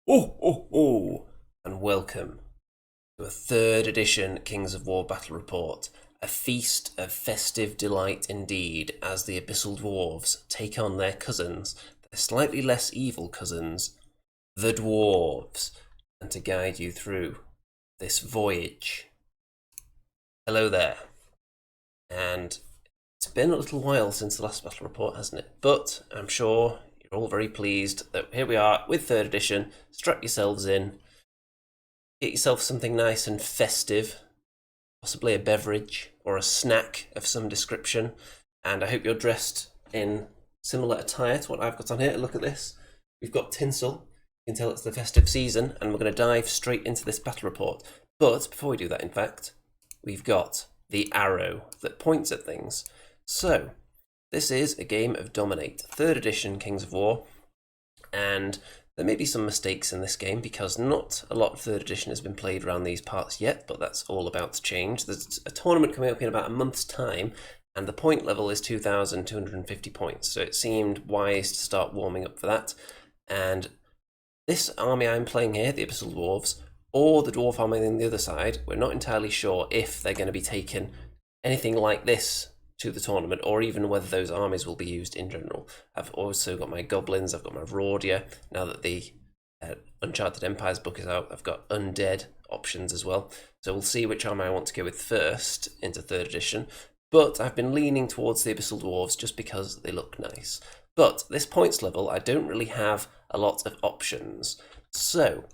Oh, oh, oh, and welcome to a third edition Kings of War Battle Report. A feast of festive delight indeed, as the Abyssal Dwarves take on their cousins, their slightly less evil cousins, the Dwarves, and to guide you through this voyage. Hello there, and it's been a little while since the last battle report, hasn't it? But I'm sure you're all very pleased that here we are with third edition. Strap yourselves in. Get yourself something nice and festive, possibly a beverage or a snack of some description, and I hope you're dressed in similar attire to what I've got on here. Look at this. We've got tinsel. You can tell it's the festive season, and we're going to dive straight into this battle report. But before we do that, in fact, we've got the arrow that points at things. So, this is a game of Dominate, third edition Kings of War, and there may be some mistakes in this game because not a lot of third edition has been played around these parts yet, but that's all about to change. There's a tournament coming up in about a month's time, and the point level is 2,250 points, so it seemed wise to start warming up for that. And this army I'm playing here, the Abyssal Dwarfs, or the Dwarf army on the other side, we're not entirely sure if they're going to be taking anything like this to the tournament, or even whether those armies will be used in general. I've also got my goblins, I've got my Rordia. Now that the Uncharted Empires book is out, I've got undead options as well. So we'll see which army I want to go with first into third edition. But I've been leaning towards the Abyssal Dwarves just because they look nice. But this points level, I don't really have a lot of options. So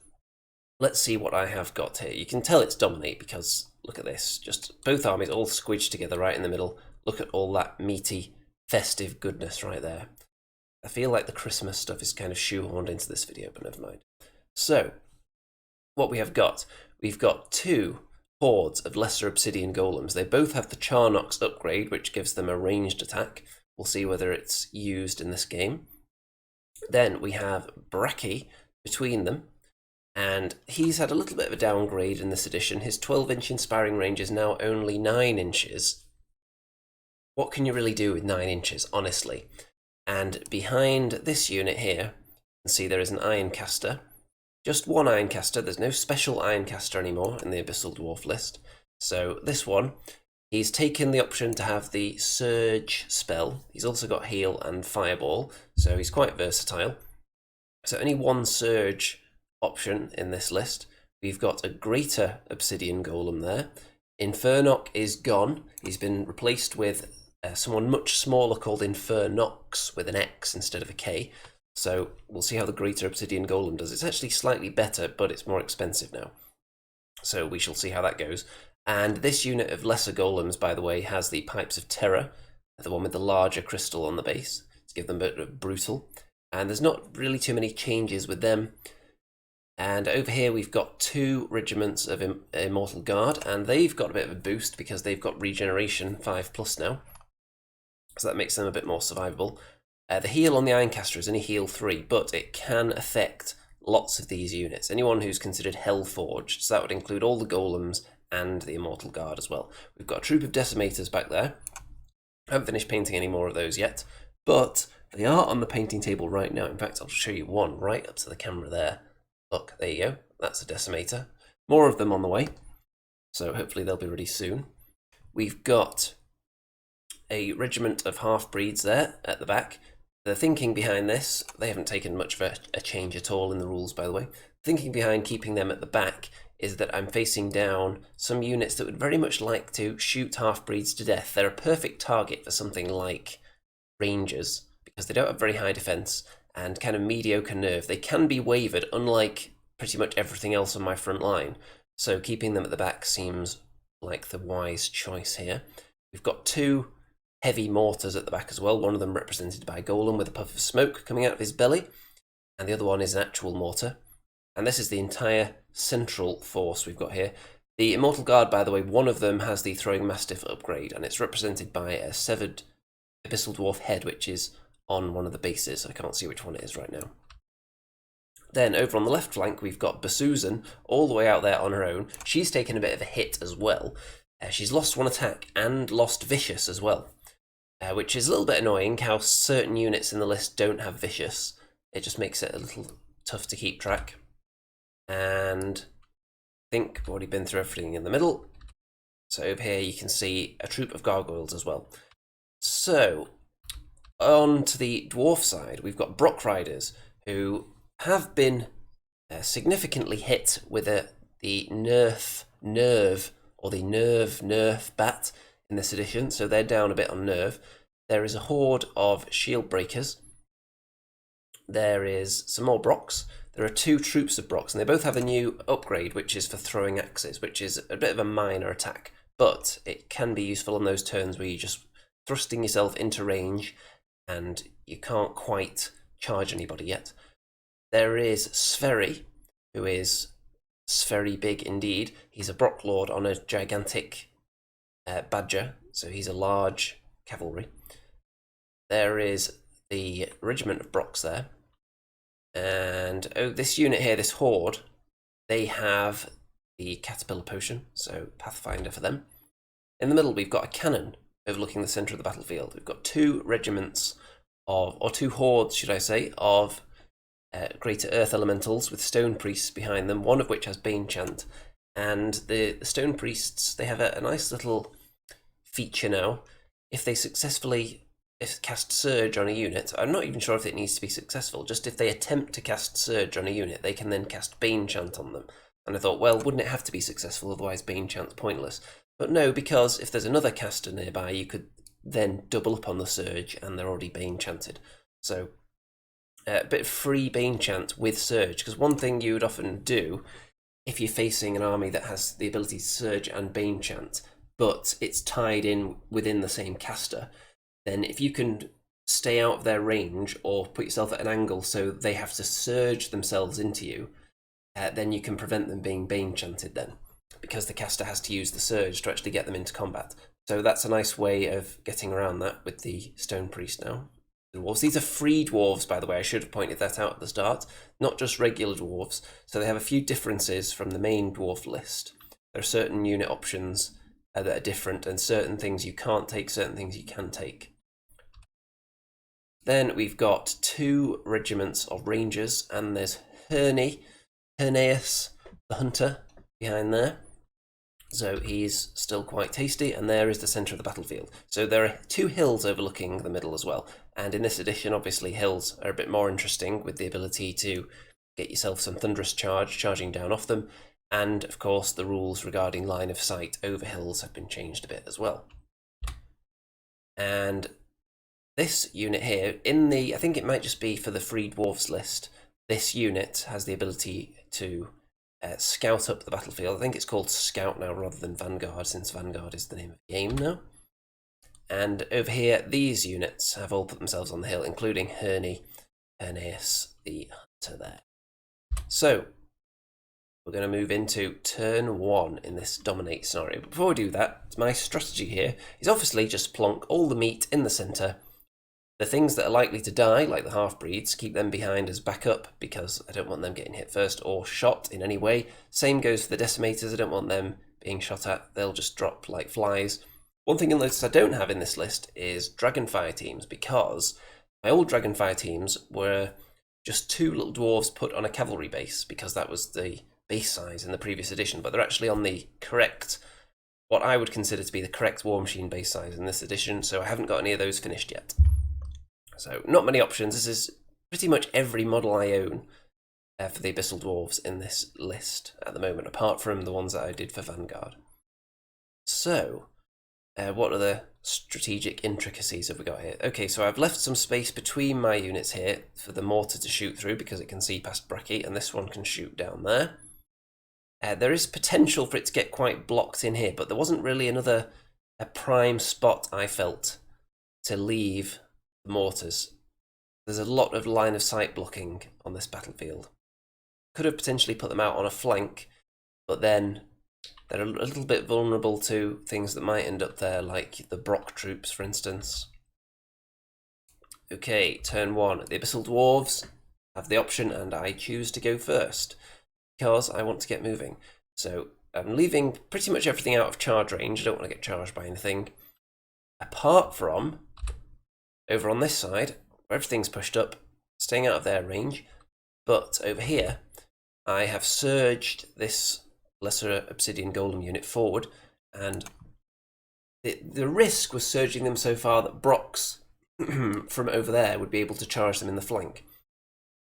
let's see what I have got here. You can tell it's Dominate because look at this. Just both armies all squidged together right in the middle. Look at all that meaty, festive goodness right there. I feel like the Christmas stuff is kind of shoehorned into this video, but never mind. So, what we have got, we've got two hordes of lesser obsidian golems. They both have the Charnox upgrade, which gives them a ranged attack. We'll see whether it's used in this game. Then we have Bracky between them, and he's had a little bit of a downgrade in this edition. His 12-inch inspiring range is now only 9 inches. What can you really do with 9 inches, honestly? And behind this unit here, you can see there is an Ironcaster. Just one Ironcaster, there's no special Ironcaster anymore in the Abyssal Dwarf list. So this one, he's taken the option to have the Surge spell. He's also got Heal and Fireball, so he's quite versatile. So only one Surge option in this list. We've got a Greater Obsidian Golem there. Infernock is gone. He's been replaced with someone much smaller called Infernox with an X instead of a K. So we'll see how the Greater Obsidian Golem does. It's actually slightly better, but it's more expensive now. So we shall see how that goes. And this unit of lesser golems, by the way, has the Pipes of Terror, the one with the larger crystal on the base, to give them a bit of brutal. And there's not really too many changes with them. And over here we've got two regiments of Immortal Guard, and they've got a bit of a boost because they've got regeneration 5+ now. So that makes them a bit more survivable. The heal on the Ironcaster is only heal 3, but it can affect lots of these units. Anyone who's considered Hellforged, so that would include all the golems and the Immortal Guard as well. We've got a troop of Decimators back there. I haven't finished painting any more of those yet, but they are on the painting table right now. In fact, I'll show you one right up to the camera there. Look, there you go. That's a Decimator. More of them on the way, so hopefully they'll be ready soon. We've got a regiment of half-breeds there at the back. The thinking behind this, they haven't taken much of a change at all in the rules, by the way. Thinking behind keeping them at the back is that I'm facing down some units that would very much like to shoot half-breeds to death. They're a perfect target for something like Rangers, because they don't have very high defense and kind of mediocre nerve. They can be wavered, unlike pretty much everything else on my front line. So keeping them at the back seems like the wise choice here. We've got two heavy mortars at the back as well, one of them represented by a golem with a puff of smoke coming out of his belly, and the other one is an actual mortar. And this is the entire central force we've got here. The Immortal Guard, by the way, one of them has the Throwing Mastiff upgrade, and it's represented by a severed Abyssal Dwarf head, which is on one of the bases. I can't see which one it is right now. Then over on the left flank, we've got Basusan all the way out there on her own. She's taken a bit of a hit as well. She's lost one attack and lost Vicious as well. Which is a little bit annoying how certain units in the list don't have Vicious. It just makes it a little tough to keep track. And I think I've already been through everything in the middle. So over here you can see a troop of gargoyles as well. So on to the dwarf side, we've got Brock Riders, who have been significantly hit with the nerf bat in this edition, so they're down a bit on nerve. There is a horde of shield breakers. There is some more Brocks. There are 2 troops of Brocks, and they both have a new upgrade, which is for throwing axes, which is a bit of a minor attack, but it can be useful on those turns where you're just thrusting yourself into range and you can't quite charge anybody yet. There is Sverri, who is very big indeed. He's a Brock Lord on a gigantic badger, so he's a large cavalry. There is the regiment of Brocks there. And this unit here, this horde, they have the caterpillar potion, so Pathfinder for them. In the middle, we've got a cannon overlooking the centre of the battlefield. We've got 2 regiments or 2 hordes, should I say, of greater earth elementals with stone priests behind them, one of which has Bane Chant. And the stone priests, they have a nice little feature now. If they successfully cast Surge on a unit, I'm not even sure if it needs to be successful, just if they attempt to cast Surge on a unit, they can then cast Bane Chant on them. And I thought, well, wouldn't it have to be successful, otherwise Bane Chant's pointless? But no, because if there's another caster nearby, you could then double up on the Surge, and they're already Bane Chanted. So a bit of free Bane Chant with Surge, because one thing you would often do if you're facing an army that has the ability to Surge and Bane Chant, but it's tied in within the same caster, then if you can stay out of their range or put yourself at an angle so they have to surge themselves into you, then you can prevent them being Bane Chanted then, because the caster has to use the surge to actually get them into combat. So that's a nice way of getting around that with the Stone Priest now. The dwarves. These are free dwarves, by the way. I should have pointed that out at the start, not just regular dwarves. So they have a few differences from the main dwarf list. There are certain unit options that are different, and certain things you can't take, certain things you can take. Then we've got 2 regiments of rangers, and there's Herneus the Hunter behind there. So he's still quite tasty, and there is the centre of the battlefield. So there are 2 hills overlooking the middle as well. And in this edition, obviously, hills are a bit more interesting with the ability to get yourself some thunderous charging down off them. And, of course, the rules regarding line of sight over hills have been changed a bit as well. And this unit here, I think it might just be for the Free Dwarfs list, this unit has the ability to scout up the battlefield. I think it's called Scout now rather than Vanguard, since Vanguard is the name of the game now. And over here, these units have all put themselves on the hill, including Herneus the Hunter there. So, we're going to move into turn 1 in this dominate scenario. But before we do that, my strategy here is obviously just plonk all the meat in the centre. The things that are likely to die, like the half-breeds, keep them behind as backup, because I don't want them getting hit first or shot in any way. Same goes for the decimators. I don't want them being shot at. They'll just drop like flies. One thing you'll notice I don't have in this list is Dragonfire teams, because my old Dragonfire teams were just 2 little dwarves put on a cavalry base, because that was the base size in the previous edition, but they're actually on the correct, what I would consider to be the correct War Machine base size in this edition, so I haven't got any of those finished yet. So not many options. This is pretty much every model I own for the Abyssal Dwarves in this list at the moment, apart from the ones that I did for Vanguard. So, what are the strategic intricacies have we got here? Okay, so I've left some space between my units here for the mortar to shoot through, because it can see past Bracky, and this one can shoot down there. There is potential for it to get quite blocked in here, but there wasn't really a prime spot, I felt, to leave the mortars. There's a lot of line of sight blocking on this battlefield. Could have potentially put them out on a flank, but then they're a little bit vulnerable to things that might end up there, like the Brock troops, for instance. Okay, turn 1. The Abyssal Dwarves have the option, and I choose to go first, because I want to get moving. So I'm leaving pretty much everything out of charge range. I don't want to get charged by anything. Apart from over on this side, where everything's pushed up, staying out of their range. But over here, I have surged this lesser obsidian golem unit forward, and the risk was surging them so far that Brox from over there would be able to charge them in the flank.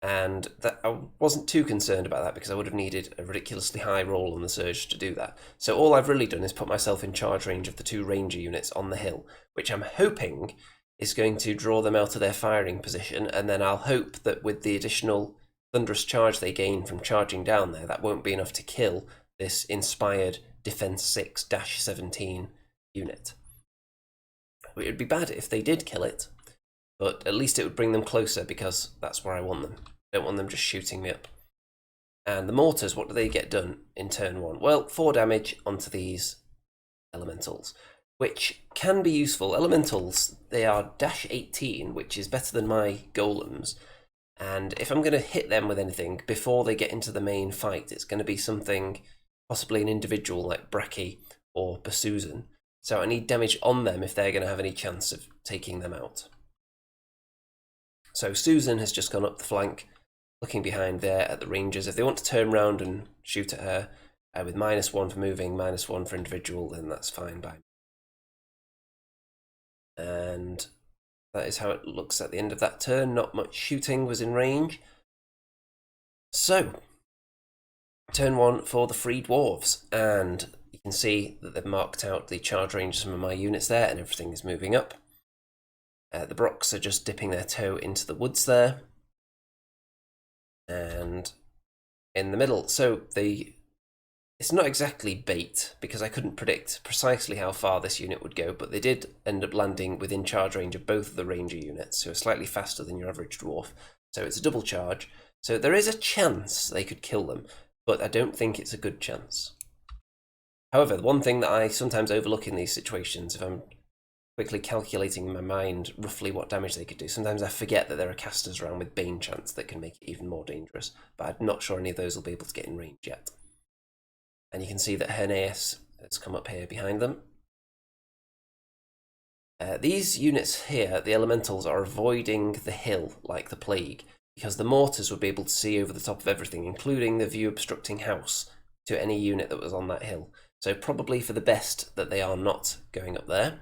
And that I wasn't too concerned about that because I would have needed a ridiculously high roll on the surge to do that. So all I've really done is put myself in charge range of the 2 ranger units on the hill, which I'm hoping is going to draw them out of their firing position, and then I'll hope that with the additional thunderous charge they gain from charging down there, that won't be enough to kill this inspired Defense 6-17 unit. It would be bad if they did kill it, but at least it would bring them closer because that's where I want them. I don't want them just shooting me up. And the mortars, what do they get done in turn 1? Well, 4 damage onto these elementals, which can be useful. Elementals, they are -18, which is better than my golems. And if I'm going to hit them with anything before they get into the main fight, it's going to be something, possibly an individual like Bracky or Basuzan. So I need damage on them if they're going to have any chance of taking them out. So Susan has just gone up the flank, looking behind there at the rangers. If they want to turn around and shoot at her with -1 for moving, -1 for individual, then that's fine by me. And that is how it looks at the end of that turn. Not much shooting was in range. So, turn 1 for the Free Dwarves, and you can see that they've marked out the charge range of some of my units there, and everything is moving up. The Brox are just dipping their toe into the woods there. And in the middle, so it's not exactly bait, because I couldn't predict precisely how far this unit would go, but they did end up landing within charge range of both of the ranger units, who are slightly faster than your average dwarf. So it's a double charge. So there is a chance they could kill them, but I don't think it's a good chance. However, the one thing that I sometimes overlook in these situations, if I'm quickly calculating in my mind roughly what damage they could do, sometimes I forget that there are casters around with Bane chants that can make it even more dangerous, but I'm not sure any of those will be able to get in range yet. And you can see that Herneas has come up here behind them. These units here, the elementals, are avoiding the hill like the plague, because the mortars would be able to see over the top of everything, including the view obstructing house, to any unit that was on that hill. So probably for the best that they are not going up there,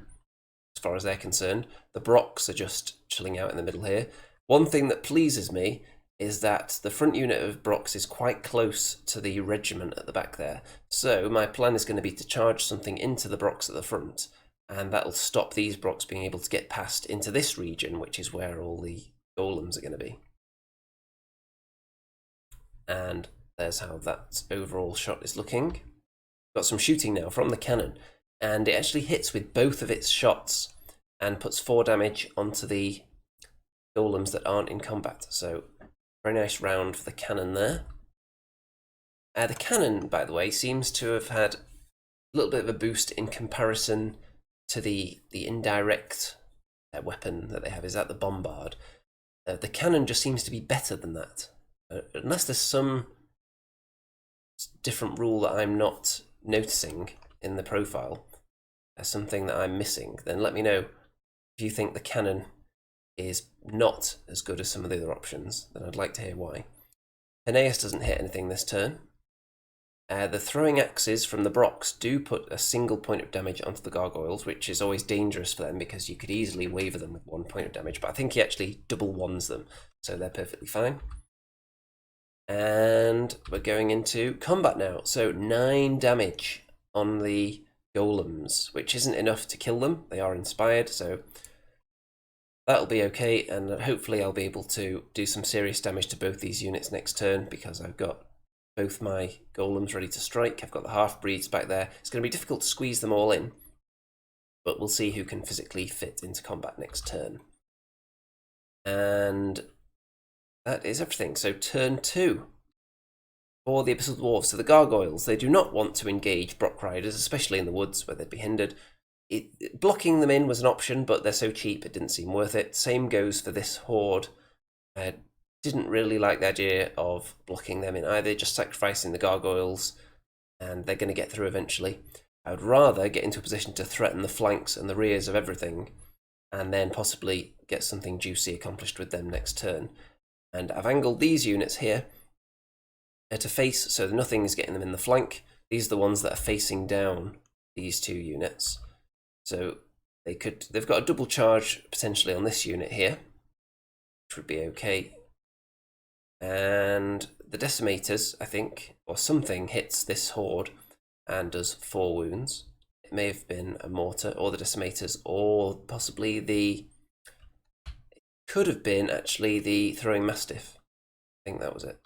as far as they're concerned. The Brox are just chilling out in the middle here. One thing that pleases me is that the front unit of Brox is quite close to the regiment at the back there. So my plan is going to be to charge something into the Brox at the front, and that'll stop these Brox being able to get past into this region, which is where all the golems are going to be. And there's how that overall shot is looking. Got some shooting now from the cannon, and it actually hits with both of its shots and puts 4 damage onto the golems that aren't in combat. So very nice round for the cannon there. The cannon, by the way, seems to have had a little bit of a boost in comparison to the indirect weapon that they have. Is that the bombard? The cannon just seems to be better than that. Unless there's some different rule that I'm not noticing in the profile, something that I'm missing, then let me know. If you think the cannon is not as good as some of the other options, then I'd like to hear why. Herneas doesn't hit anything this turn. The throwing axes from the Brox do put a single point of damage onto the gargoyles, which is always dangerous for them because you could easily waver them with 1 point of damage, but I think he actually double ones them, so they're perfectly fine. And we're going into combat now. So 9 damage on the golems, which isn't enough to kill them. They are inspired, so that'll be okay, and hopefully I'll be able to do some serious damage to both these units next turn because I've got both my golems ready to strike. I've got the half-breeds back there. It's going to be difficult to squeeze them all in, but we'll see who can physically fit into combat next turn. And that is everything. So turn 2 for the Abyssal Dwarfs. So the gargoyles, they do not want to engage Brock Riders, especially in the woods where they'd be hindered. Blocking them in was an option, but they're so cheap it didn't seem worth it. Same goes for this horde. I didn't really like the idea of blocking them in either, just sacrificing the gargoyles, and they're going to get through eventually. I would rather get into a position to threaten the flanks and the rears of everything, and then possibly get something juicy accomplished with them next turn. And I've angled these units here to face, so nothing is getting them in the flank. These are the ones that are facing down these two units. So they've got a double charge potentially on this unit here, which would be okay. And the decimators, I think, or something hits this horde and does 4 wounds. It may have been a mortar or the decimators, or possibly it could have been actually the throwing mastiff. I think that was it.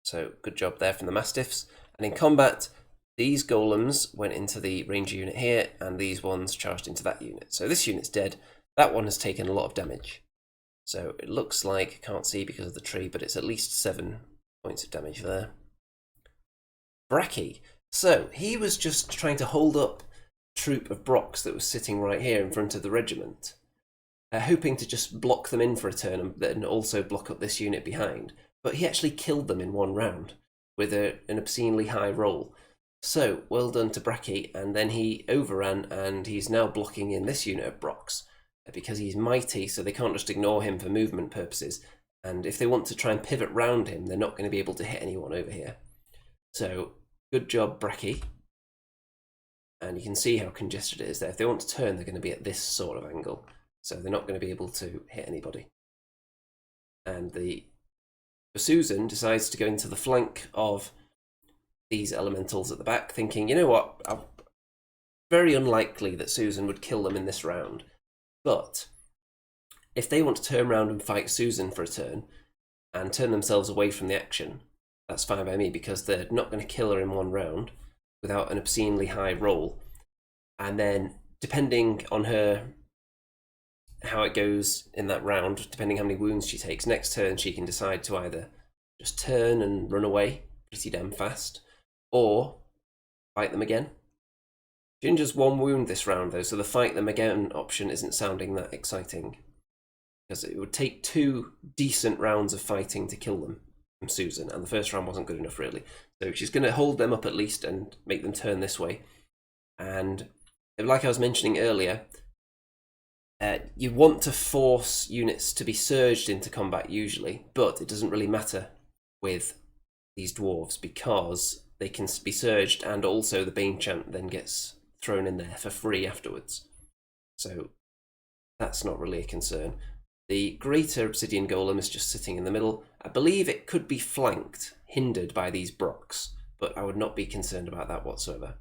So good job there from the mastiffs. And in combat, these golems went into the ranger unit here, and these ones charged into that unit. So this unit's dead. That one has taken a lot of damage. So it looks like, can't see because of the tree, but it's at least 7 points of damage there. Bracky. So he was just trying to hold up a troop of Brocks that was sitting right here in front of the regiment, hoping to just block them in for a turn and then also block up this unit behind. But he actually killed them in 1 round with an obscenely high roll. So well done to Bracky, and then he overran, and he's now blocking in this unit of Brocks because he's mighty, so they can't just ignore him for movement purposes. And if they want to try and pivot round him, they're not going to be able to hit anyone over here. So good job, Bracky. And you can see how congested it is there. If they want to turn, they're going to be at this sort of angle, so they're not going to be able to hit anybody. And Susan decides to go into the flank of these elementals at the back, thinking, you know what, very unlikely that Susan would kill them in this round. But if they want to turn around and fight Susan for a turn and turn themselves away from the action, that's fine by me, because they're not going to kill her in 1 round without an obscenely high roll. And then, depending on her, how it goes in that round, depending how many wounds she takes, next turn she can decide to either just turn and run away pretty damn fast, or fight them again. She injures 1 wound this round though, so the fight them again option isn't sounding that exciting, because it would take 2 decent rounds of fighting to kill them from Susan, and the first round wasn't good enough really. So she's going to hold them up at least and make them turn this way. And like I was mentioning earlier, you want to force units to be surged into combat usually, but it doesn't really matter with these dwarves because they can be surged, and also the Bane Chant then gets thrown in there for free afterwards. So that's not really a concern. The greater obsidian golem is just sitting in the middle. I believe it could be flanked, hindered by these Brocks, but I would not be concerned about that whatsoever.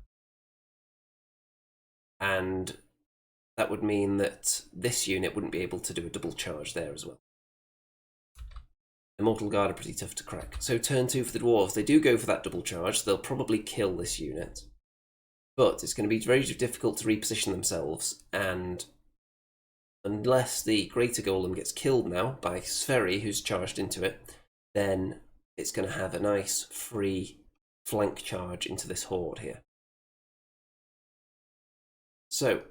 And that would mean that this unit wouldn't be able to do a double charge there as well. Immortal Guard are pretty tough to crack. So turn 2 for the dwarves. They do go for that double charge, so they'll probably kill this unit. But it's going to be very difficult to reposition themselves, and unless the greater golem gets killed now by Sverri, who's charged into it, then it's going to have a nice free flank charge into this horde here. So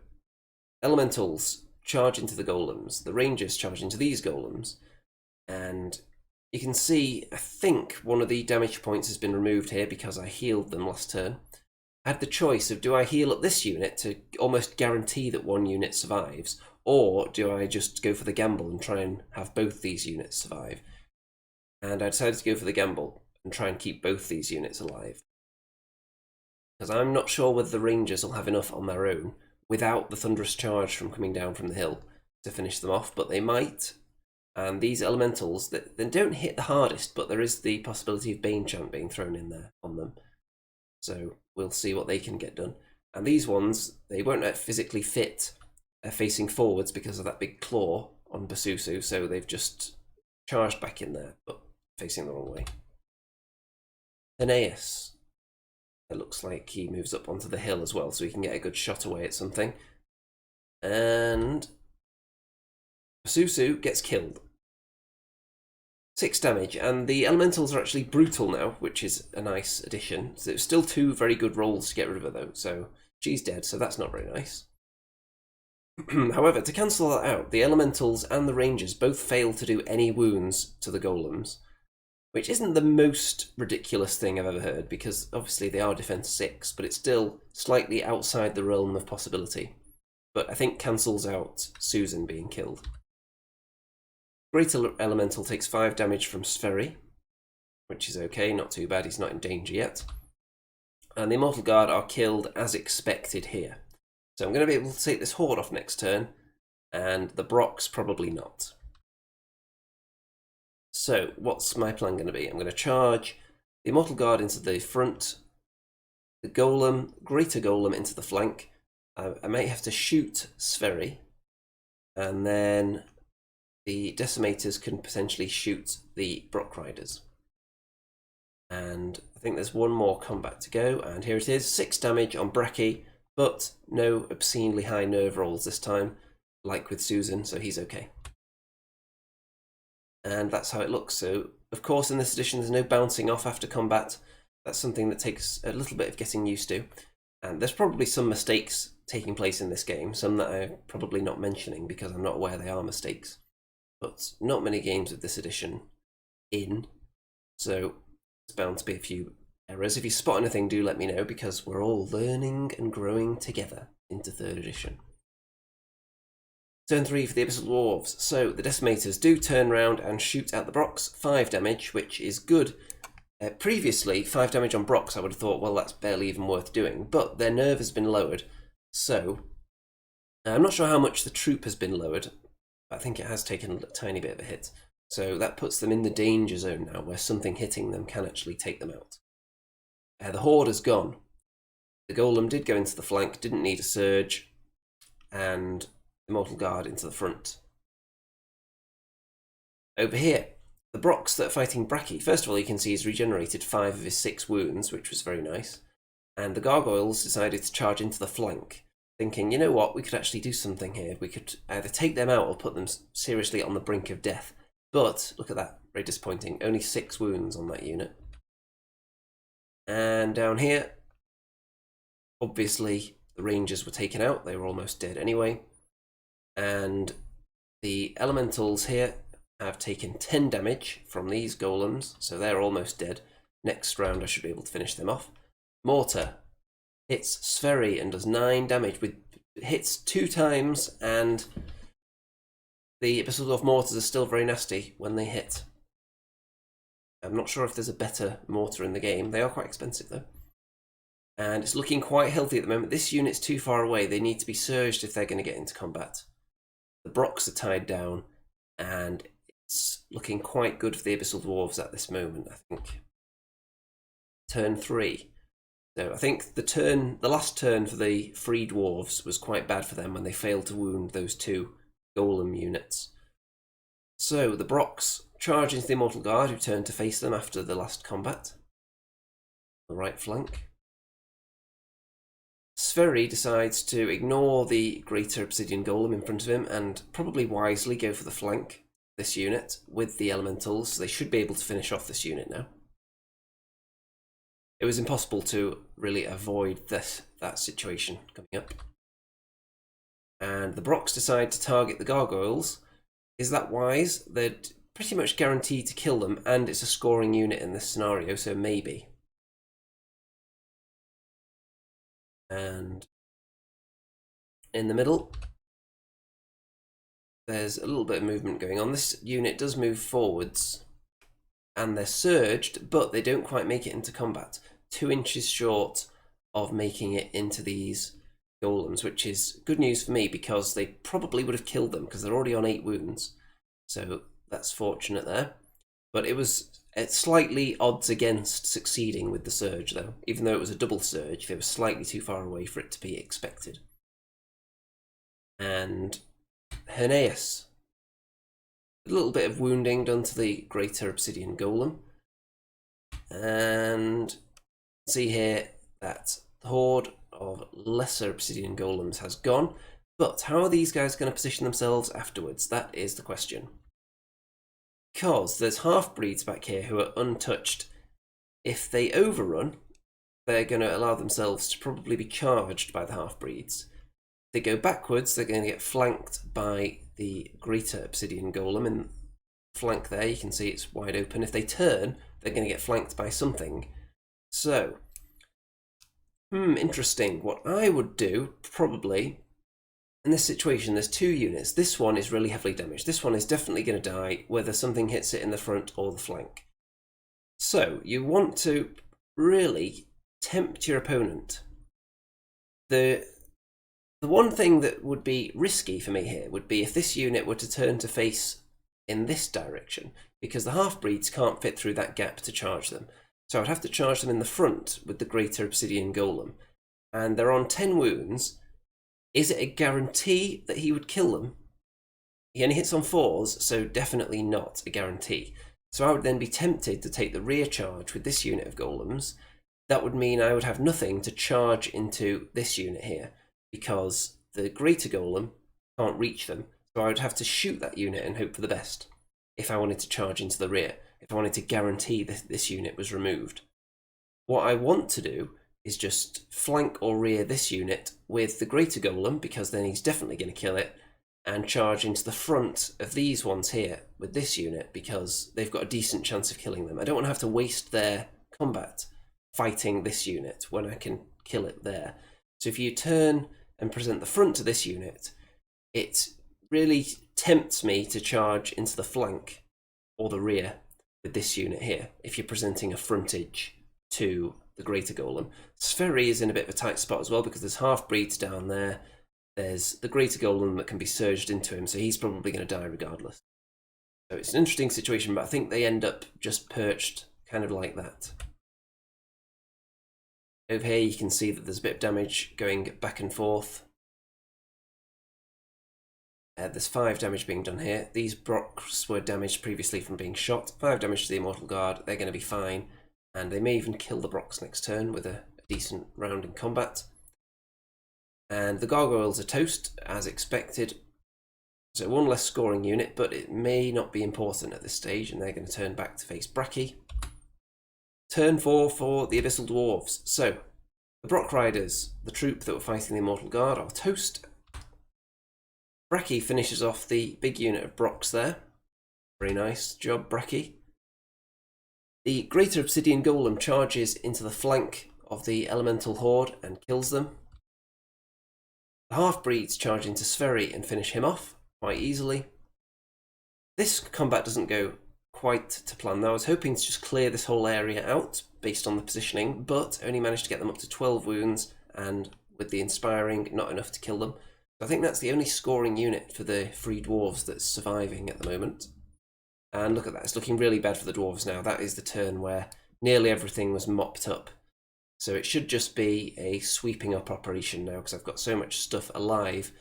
elementals charge into the golems, the rangers charge into these golems, and you can see, I think one of the damage points has been removed here because I healed them last turn. I had the choice of, do I heal up this unit to almost guarantee that 1 unit survives, or do I just go for the gamble and try and have both these units survive? And I decided to go for the gamble and try and keep both these units alive, because I'm not sure whether the rangers will have enough on their own without the thunderous charge from coming down from the hill to finish them off, but they might. And these elementals, they don't hit the hardest, but there is the possibility of Bane Chant being thrown in there on them. So we'll see what they can get done. And these ones, they won't physically fit facing forwards because of that big claw on Basusu, so they've just charged back in there, but facing the wrong way. Aeneas. It looks like he moves up onto the hill as well, so he can get a good shot away at something. And Basusu gets killed. 6 damage, and the elementals are actually brutal now, which is a nice addition. So it's still 2 very good rolls to get rid of her though, so she's dead, so that's not very nice. However, to cancel that out, the elementals and the rangers both fail to do any wounds to the golems, which isn't the most ridiculous thing I've ever heard, because obviously they are defense 6, but it's still slightly outside the realm of possibility. But I think cancels out Susan being killed. Greater Elemental takes 5 damage from Sverri, which is okay, not too bad, he's not in danger yet. And the Immortal Guard are killed as expected here. So I'm going to be able to take this horde off next turn, and the Brock's probably not. So what's my plan going to be? I'm going to charge the Immortal Guard into the front, the Golem, Greater Golem into the flank. I might have to shoot Sverri, and then the Decimators can potentially shoot the Brock Riders. And I think there's one more combat to go, and here it is, 6 damage on Bracky, but no obscenely high nerve rolls this time, like with Susan, so he's okay. And that's how it looks. So, of course, in this edition, there's no bouncing off after combat. That's something that takes a little bit of getting used to. And there's probably some mistakes taking place in this game, some that I'm probably not mentioning because I'm not aware they are mistakes. But not many games of this edition in, so there's bound to be a few errors. If you spot anything, do let me know, because we're all learning and growing together into 3rd edition. Turn 3 for the Abyssal Dwarfs. So the Decimators do turn round and shoot at the Brocks, 5 damage, which is good. Previously, 5 damage on Brocks, I would have thought, well, that's barely even worth doing, but their nerve has been lowered, so I'm not sure how much the troop has been lowered, but I think it has taken a tiny bit of a hit. So that puts them in the danger zone now, where something hitting them can actually take them out. The Horde has gone. The Golem did go into the flank, didn't need a surge, and Immortal Guard into the front. Over here, the Brocks that are fighting Bracky, first of all, you can see he's regenerated 5 of his 6 wounds, which was very nice. And the Gargoyles decided to charge into the flank, thinking, you know what, we could actually do something here. We could either take them out or put them seriously on the brink of death. But, look at that, very disappointing. Only 6 wounds on that unit. And down here, obviously, the Rangers were taken out. They were almost dead anyway. And the Elementals here have taken 10 damage from these Golems, so they're almost dead. Next round I should be able to finish them off. Mortar hits Sverri and does 9 damage, with hits 2 times, and the Abyssal Dwarf mortars are still very nasty when they hit. I'm not sure if there's a better mortar in the game. They are quite expensive though. And it's looking quite healthy at the moment. This unit's too far away. They need to be surged if they're going to get into combat. The Brocks are tied down, and it's looking quite good for the Abyssal Dwarves at this moment, I think. Turn 3. So I think the last turn for the free dwarves was quite bad for them when they failed to wound those 2 golem units. So the Brocks charge into the Immortal Guard, who turn to face them after the last combat. The right flank. Sverri decides to ignore the Greater Obsidian Golem in front of him and probably wisely go for the flank, this unit, with the Elementals, so they should be able to finish off this unit now. It was impossible to really avoid that situation coming up. And the Brocks decide to target the Gargoyles. Is that wise? They're pretty much guaranteed to kill them, and it's a scoring unit in this scenario, so maybe. And in the middle, there's a little bit of movement going on. This unit does move forwards, and they're surged, but they don't quite make it into combat. 2 inches short of making it into these golems, which is good news for me because they probably would have killed them because they're already on 8 wounds. So that's fortunate there. But it's slightly odds against succeeding with the surge though. Even though it was a double surge, they were slightly too far away for it to be expected. And Herneus. A little bit of wounding done to the Greater Obsidian Golem. And see here that the horde of lesser Obsidian Golems has gone. But how are these guys going to position themselves afterwards? That is the question. Because there's half-breeds back here who are untouched. If they overrun, they're going to allow themselves to probably be charged by the half-breeds. If they go backwards, they're going to get flanked by the Greater Obsidian Golem. In flank there, you can see it's wide open. If they turn, they're going to get flanked by something. So, interesting. What I would do, probably, in this situation, there's 2 units. This one is really heavily damaged. This one is definitely going to die, whether something hits it in the front or the flank. So you want to really tempt your opponent. The one thing that would be risky for me here would be if this unit were to turn to face in this direction, because the half-breeds can't fit through that gap to charge them. So I'd have to charge them in the front with the Greater Obsidian Golem. And they're on 10 wounds. Is it a guarantee that he would kill them? He only hits on 4s, so definitely not a guarantee. So I would then be tempted to take the rear charge with this unit of golems. That would mean I would have nothing to charge into this unit here, because the greater golem can't reach them. So I would have to shoot that unit and hope for the best if I wanted to charge into the rear, if I wanted to guarantee that this unit was removed. What I want to do is just flank or rear this unit with the greater golem, because then he's definitely going to kill it, and charge into the front of these ones here with this unit, because they've got a decent chance of killing them. I don't want to have to waste their combat fighting this unit when I can kill it there. So if you turn and present the front to this unit, it really tempts me to charge into the flank or the rear with this unit here, if you're presenting a frontage to the greater golem. Spheri is in a bit of a tight spot as well, because there's half-breeds down there. There's the greater golem that can be surged into him, so he's probably going to die regardless. So it's an interesting situation, but I think they end up just perched kind of like that. Over here you can see that there's a bit of damage going back and forth. There's 5 damage being done here. These Brocks were damaged previously from being shot. 5 damage to the Immortal Guard. They're going to be fine. And they may even kill the Brocks next turn with a decent round in combat. And the Gargoyles are toast, as expected. So 1 less scoring unit, but it may not be important at this stage, and they're going to turn back to face Bracky. Turn 4 for the Abyssal Dwarfs. So, the Brock Riders, the troop that were fighting the Immortal Guard, are toast. Bracky finishes off the big unit of Brocks there. Very nice job, Bracky. The Greater Obsidian Golem charges into the flank of the Elemental Horde and kills them. The half-breeds charge into Spheri and finish him off quite easily. This combat doesn't go quite to plan though. I was hoping to just clear this whole area out based on the positioning, but only managed to get them up to 12 wounds, and with the Inspiring, not enough to kill them. So I think that's the only scoring unit for the free dwarves that's surviving at the moment. And look at that, it's looking really bad for the dwarves now. That is the turn where nearly everything was mopped up. So it should just be a sweeping up operation now, because I've got so much stuff alive.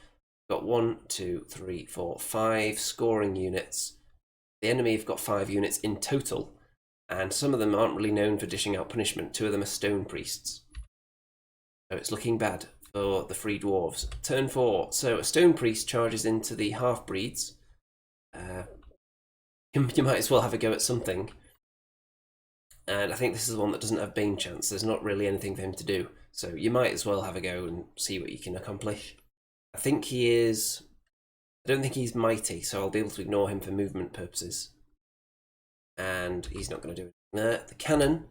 I've got 1, 2, 3, 4, 5 scoring units. The enemy have got 5 units in total, and some of them aren't really known for dishing out punishment. 2 of them are Stone Priests. So it's looking bad for the free dwarves. Turn 4. So a Stone Priest charges into the half-breeds. You might as well have a go at something. And I think this is the one that doesn't have Bane chance. There's not really anything for him to do. So you might as well have a go and see what you can accomplish. I think he is... I don't think he's mighty, so I'll be able to ignore him for movement purposes. And he's not going to do anything there. The cannon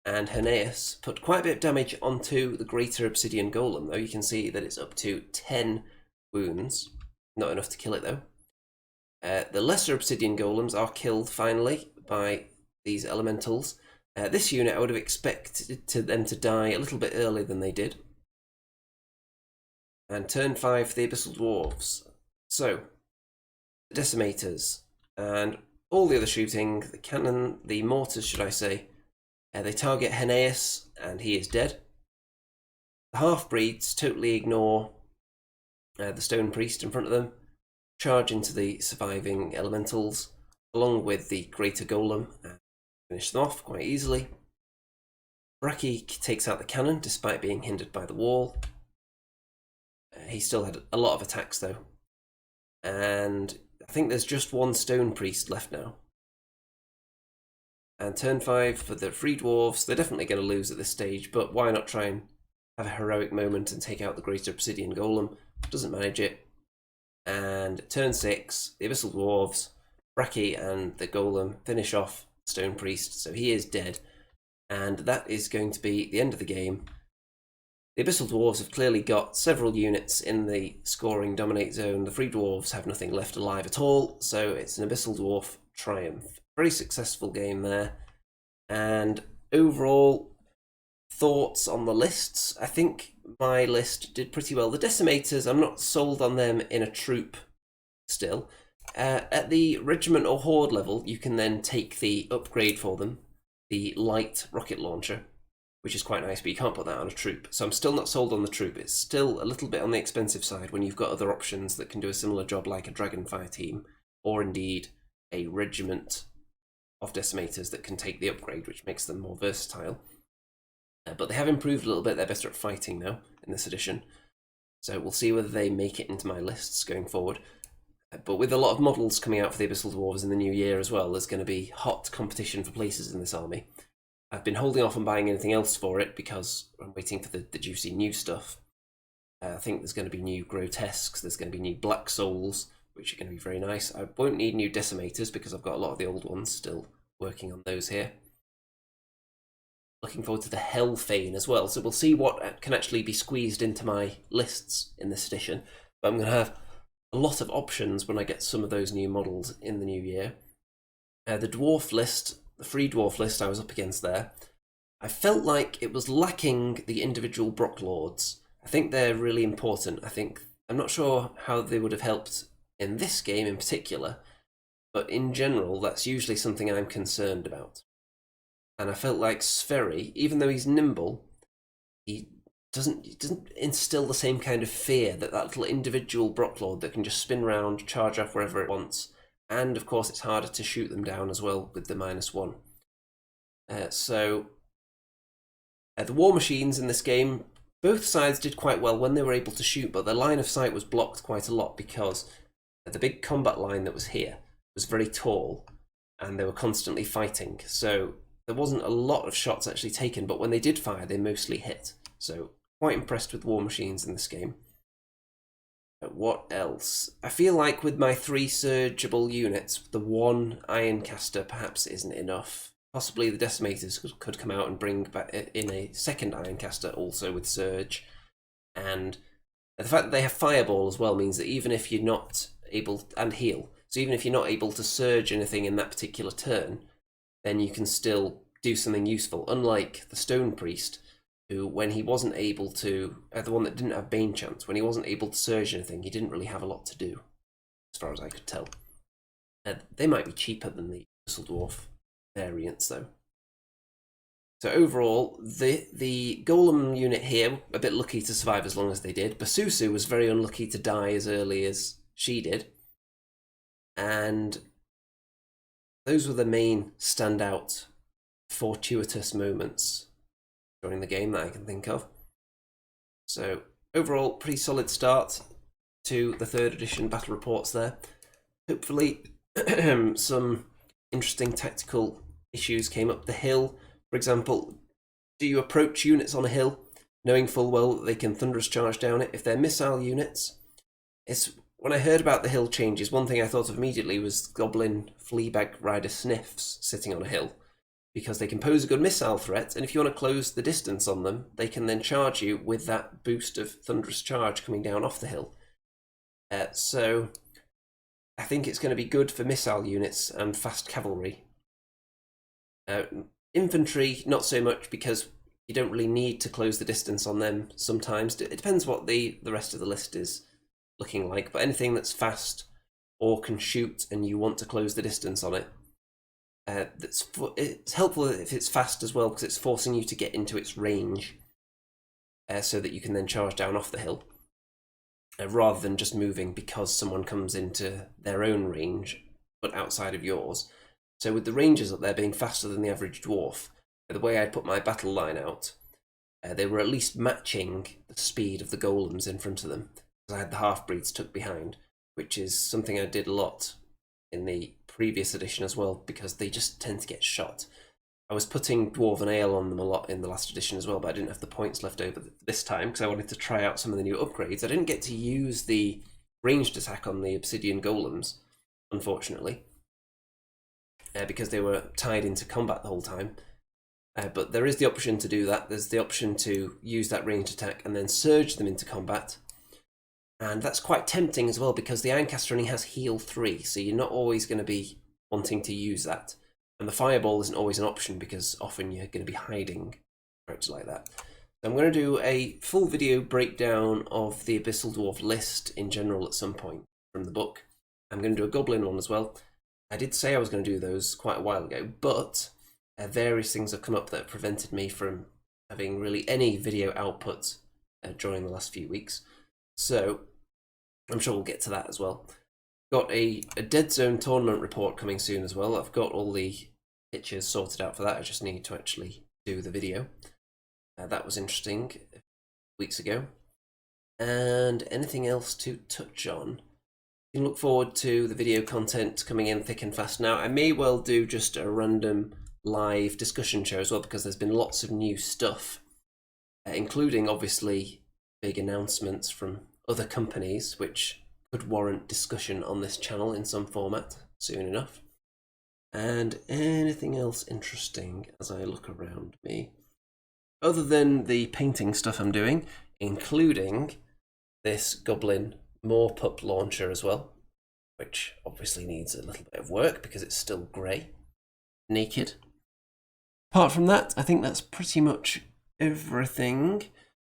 and Herneus put quite a bit of damage onto the Greater Obsidian Golem, though. You can see that it's up to 10 wounds. Not enough to kill it, though. The Lesser Obsidian Golems are killed, finally, by these elementals. This unit, I would have expected them to die a little bit earlier than they did. And turn 5 for the Abyssal Dwarfs. So, the Decimators, and all the other shooting, the cannon, the mortars, should I say, they target Herneus, and he is dead. The half-breeds totally ignore the Stone Priest in front of them, charge into the surviving elementals, along with the Greater Golem, and finish them off quite easily. Bracky takes out the cannon, despite being hindered by the wall. He still had a lot of attacks, though. And I think there's just 1 Stone Priest left now. And turn 5 for the Free Dwarves. They're definitely going to lose at this stage, but why not try and have a heroic moment and take out the Greater Obsidian Golem? Doesn't manage it. And turn 6, the Abyssal Dwarves, Bracky and the Golem finish off Stone Priest, so he is dead. And that is going to be the end of the game. The Abyssal Dwarves have clearly got several units in the scoring dominate zone. The Free Dwarves have nothing left alive at all, so it's an Abyssal Dwarf triumph. Very successful game there. And overall thoughts on the lists, I think my list did pretty well. The decimators, I'm not sold on them in a troop still. At the regiment or horde level, you can then take the upgrade for them, the light rocket launcher, which is quite nice, but you can't put that on a troop. So I'm still not sold on the troop. It's still a little bit on the expensive side when you've got other options that can do a similar job like a Dragonfire team, or indeed a regiment of decimators that can take the upgrade, which makes them more versatile. But they have improved a little bit. They're better at fighting now in this edition. So we'll see whether they make it into my lists going forward. But with a lot of models coming out for the Abyssal Dwarves in the new year as well, there's going to be hot competition for places in this army. I've been holding off on buying anything else for it because I'm waiting for the juicy new stuff. I think there's going to be new Grotesques, there's going to be new Black Souls, which are going to be very nice. I won't need new Decimators because I've got a lot of the old ones still working on those here. Looking forward to the Hellfane as well, so we'll see what can actually be squeezed into my lists in this edition. But I'm going to have a lot of options when I get some of those new models in the new year. The Dwarf list, the free Dwarf list I was up against there, I felt like it was lacking the individual Brock Lords. I think they're really important. I'm not sure how they would have helped in this game in particular, but in general, that's usually something I'm concerned about. And I felt like Sverri, even though he's nimble, he doesn't instill the same kind of fear that little individual Brocklord that can just spin around, charge off wherever it wants. And of course, it's harder to shoot them down as well with the -1. The war machines in this game, both sides did quite well when they were able to shoot, but their line of sight was blocked quite a lot because the big combat line that was here was very tall and they were constantly fighting. So there wasn't a lot of shots actually taken, but when they did fire, they mostly hit. So quite impressed with war machines in this game. What else? I feel like with my 3 surgeable units, the 1 Ironcaster perhaps isn't enough. Possibly the Decimators could come out and bring back in a second Ironcaster also with Surge. And the fact that they have Fireball as well means that even if you're not able, and Heal, so even if you're not able to Surge anything in that particular turn, then you can still do something useful. Unlike the Stone Priest, who, when he wasn't able to, the one that didn't have Bane Chance, when he wasn't able to surge anything, he didn't really have a lot to do, as far as I could tell. They might be cheaper than the Abyssal Dwarf variants, though. So overall, the Golem unit here, a bit lucky to survive as long as they did. Basusu was very unlucky to die as early as she did. And those were the main standout fortuitous moments during the game that I can think of. So overall, pretty solid start to the 3rd edition battle reports there. Hopefully some interesting tactical issues came up the hill. For example, do you approach units on a hill knowing full well that they can thunderous charge down it? If they're missile units, when I heard about the hill changes, one thing I thought of immediately was Goblin Fleabag Rider Sniffs sitting on a hill, because they can pose a good missile threat, and if you want to close the distance on them, they can then charge you with that boost of thunderous charge coming down off the hill. So I think it's going to be good for missile units and fast cavalry. Infantry, not so much, because you don't really need to close the distance on them sometimes. It depends what the rest of the list is looking like, but anything that's fast or can shoot and you want to close the distance on it, it's helpful if it's fast as well, because it's forcing you to get into its range so that you can then charge down off the hill, rather than just moving because someone comes into their own range but outside of yours. So with the rangers up there being faster than the average dwarf, the way I put my battle line out, they were at least matching the speed of the golems in front of them, because I had the half-breeds tucked behind, which is something I did a lot in the previous edition as well, because they just tend to get shot. I was putting Dwarven Ale on them a lot in the last edition as well, but I didn't have the points left over this time because I wanted to try out some of the new upgrades. I didn't get to use the ranged attack on the Obsidian Golems, unfortunately, because they were tied into combat the whole time. But there is the option to do that. There's the option to use that ranged attack and then surge them into combat. And that's quite tempting as well, because the Ironcaster only has heal 3, so you're not always going to be wanting to use that. And the fireball isn't always an option because often you're going to be hiding characters like that. So I'm going to do a full video breakdown of the Abyssal Dwarf list in general at some point from the book. I'm going to do a Goblin one as well. I did say I was going to do those quite a while ago, but various things have come up that have prevented me from having really any video output during the last few weeks. So I'm sure we'll get to that as well. Got a Dead Zone tournament report coming soon as well. I've got all the pictures sorted out for that. I just need to actually do the video. That was interesting weeks ago. And anything else to touch on? You can look forward to the video content coming in thick and fast now. I may well do just a random live discussion show as well, because there's been lots of new stuff, including obviously big announcements from other companies, which could warrant discussion on this channel in some format soon enough. And anything else interesting as I look around me, other than the painting stuff I'm doing, including this Goblin Moorpup launcher as well, which obviously needs a little bit of work because it's still grey, naked. Apart from that, I think that's pretty much everything.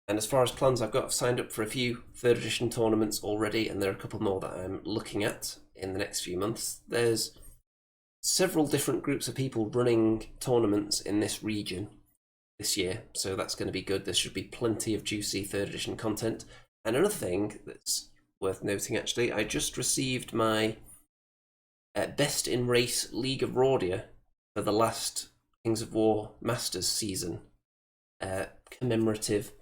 And as far as plans I've signed up for a few 3rd edition tournaments already, and there are a couple more that I'm looking at in the next few months. There's several different groups of people running tournaments in this region this year, so that's going to be good. There should be plenty of juicy 3rd edition content. And another thing that's worth noting, actually, I just received my Best in Race League of Rordia for the last Kings of War Masters season commemorative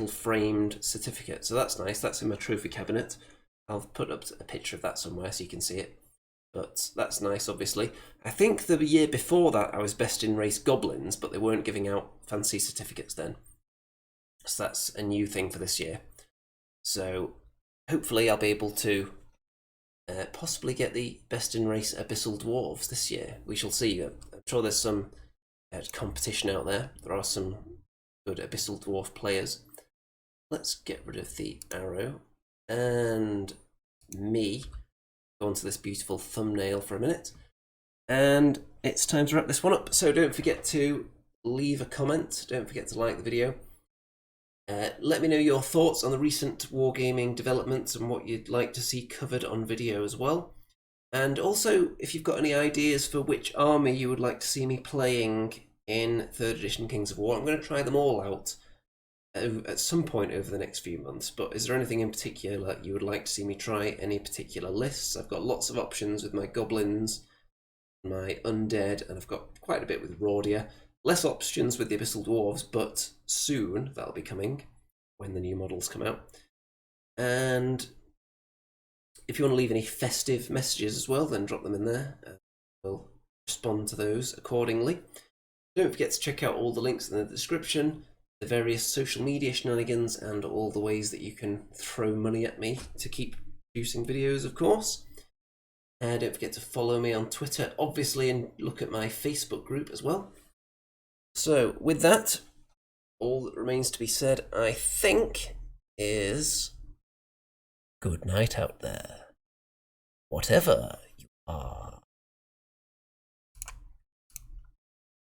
framed certificate. So that's nice. That's in my trophy cabinet. I'll put up a picture of that somewhere so you can see it. But that's nice, obviously. I think the year before that I was Best in Race Goblins, but they weren't giving out fancy certificates then. So that's a new thing for this year. So hopefully I'll be able to possibly get the Best in Race Abyssal Dwarfs this year. We shall see. I'm sure there's some competition out there. There are some good Abyssal Dwarf players. Let's get rid of the arrow and go onto this beautiful thumbnail for a minute. And it's time to wrap this one up. So don't forget to leave a comment. Don't forget to like the video. Let me know your thoughts on the recent wargaming developments and what you'd like to see covered on video as well. And also, if you've got any ideas for which army you would like to see me playing in 3rd edition Kings of War, I'm going to try them all out at some point over the next few months. But is there anything in particular you would like to see me try? Any particular lists? I've got lots of options with my goblins, my undead, and I've got quite a bit with Rordia. Less options with the Abyssal Dwarves, but soon that'll be coming when the new models come out. And if you want to leave any festive messages as well, then drop them in there. We'll respond to those accordingly. Don't forget to check out all the links in the description, the various social media shenanigans, and all the ways that you can throw money at me to keep producing videos, of course. Don't forget to follow me on Twitter, obviously, and look at my Facebook group as well. So, with that, all that remains to be said, I think, is good night out there, whatever you are.